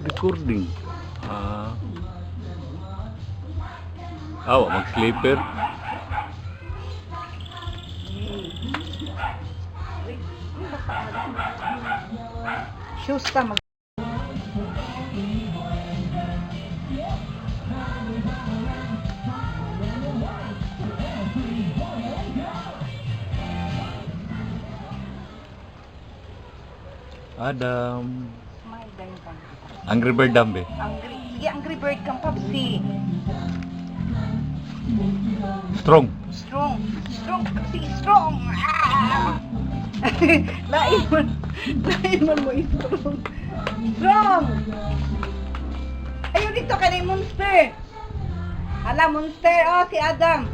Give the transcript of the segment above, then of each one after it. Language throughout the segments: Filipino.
Recording. Mag-sleeper. Shoes ka mag... Adam. Smile dahil ka. Angry Bird Dambe. Sige, Angry Bird kang Papsi. Strong. Strong. Strong. Sige, strong. Ah! Lain man mo strong. Strong. Ayun dito ka na yung monster. Hala, monster. Oh, si Adam.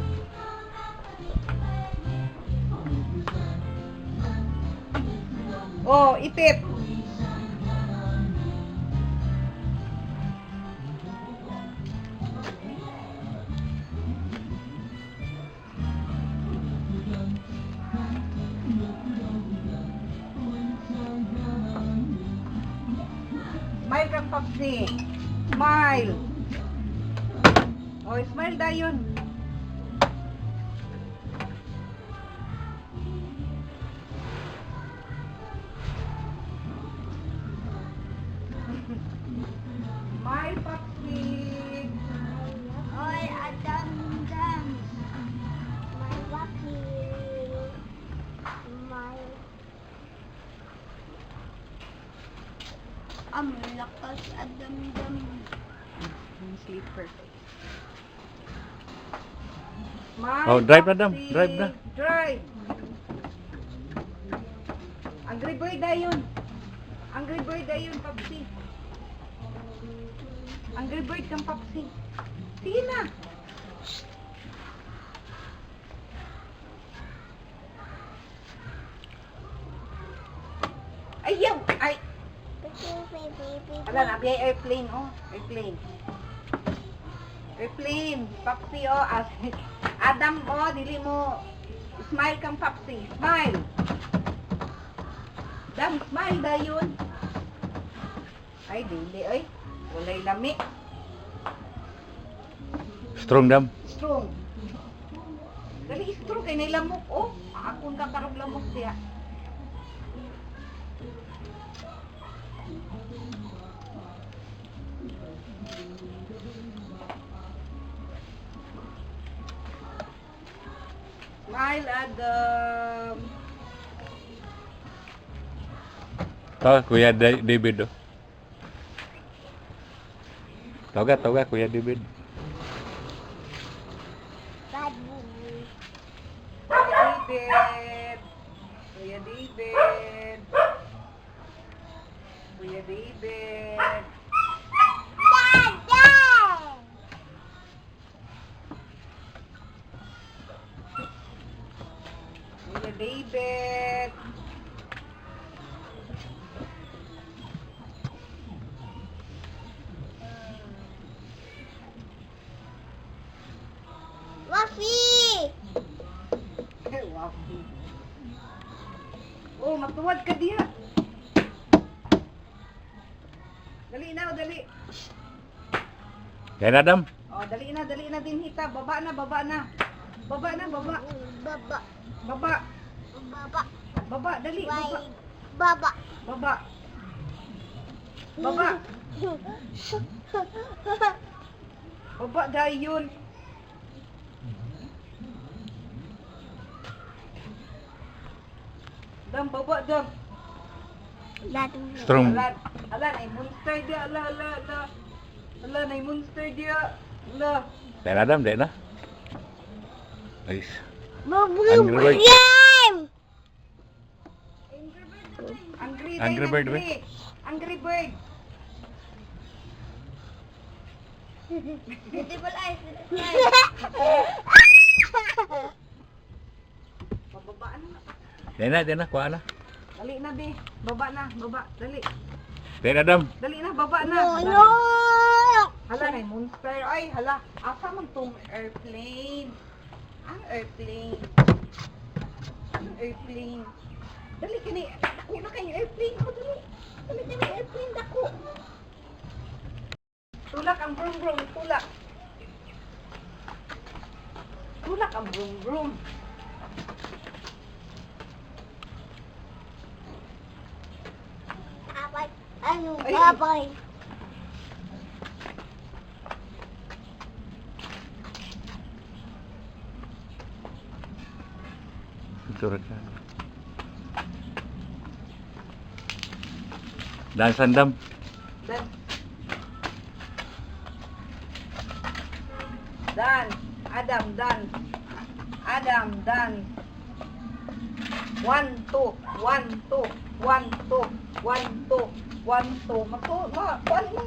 Oh, ipit. Smile kang Papsi. Smile. Oh, smile dayon. Smile, Papsi. Oy, Adam. My Rocky. My... Ang lakas, Adam. Sleeper. Smile, Oh, drive na, Dam. Papsi. Drive na. Drive. Angry Bird dayon. Angry Bird dayon, Papsi. Angry Bird kang Papsi. Sige na. Ayaw! Ay! Ala na, biyay airplane, oh. Airplane. Airplane. Papsi, oh. Adam, oh. Dili mo. Smile kang Papsi. Smile. Dam, smile dayon. Ay, dili, ay. Walay lami. Strong Dam. Strong. Dali, strong. Kay nailamok, oh. Akong kakarog lamok siya. Smile, Adam. Kuya David. Oh. Tahu gak Kuya David? Kuya David. Kuya David. Kuya David. Wafi! Wow. Oh, magtuwad ka diha. Dali na, dali. Kaya na Dam. Oh, dali na din hita. Baba na. Baba. Baba. Baba. Baba. Baba, dali. Baba. Baba. Baba. Baba. Baba dayon. Dam, baba, dam. Strong. Ala, nay monster dia. Ala. Ala, nay monster dia. Ala. Kaya na Dam, di na. Ayos. Angry Bird. Angry Bird, Angry. Angry Bird. Beautiful eyes. Bababaan na. Di na, kuha na. Dali na, be. Baba na. Baba. Dali. Kaya na Dam. Dali na, baba na. No. Hala, nay monster. Ay, hala. Asa man tong airplane? Ang airplane. Ang airplane. Dali ka ni. Dako na kayo airplane ko. Dali. Dali ka ni airplane. Dako. Tulak ang brum brum, tulak. Tulak ang brum brum. Babay. Ano, Ay. babay. Picture ka. Dan sandam. Dan. Dan. Adam, Dan. Adam, Dan. 1, 2, 1, 2, 1, 2, 1, 2, 1, 2. Kuan mo.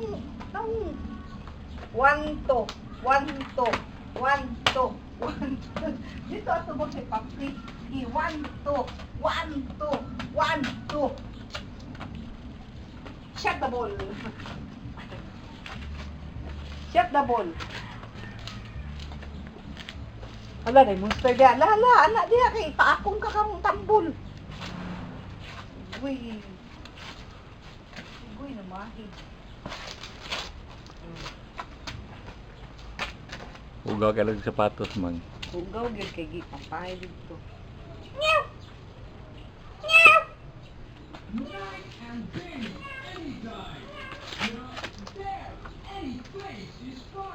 1, 2, 1, 2, 1, 2, 1, 2. Dito ato mo si Papi. 1, 2, 1, 2, 1, 2. Shut the ball. Shut the ball. Ala, na monster dia. Ala, anak dia kay paakong ka kamong tambol. Uy. Uy, namahi. Ugaw ka lang sapatos man. Hugaw gyud kay gipapay dito.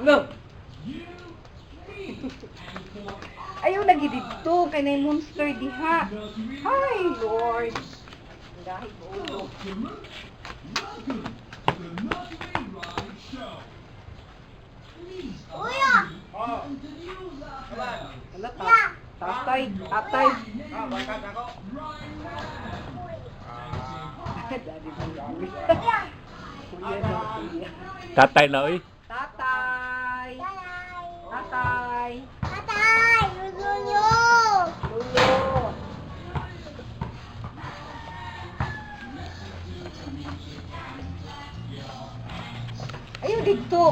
No. Ayaw lagi dito kay nay monster diha. Hi Lord. Dahil ulo. Kuya. Wala ta. Tatay. Daddy mo dami. Kuya daw, kuya. Tatay na oy. Tatay. Tatay. Tatay. Luluyo. Lulo. Ayaw dito.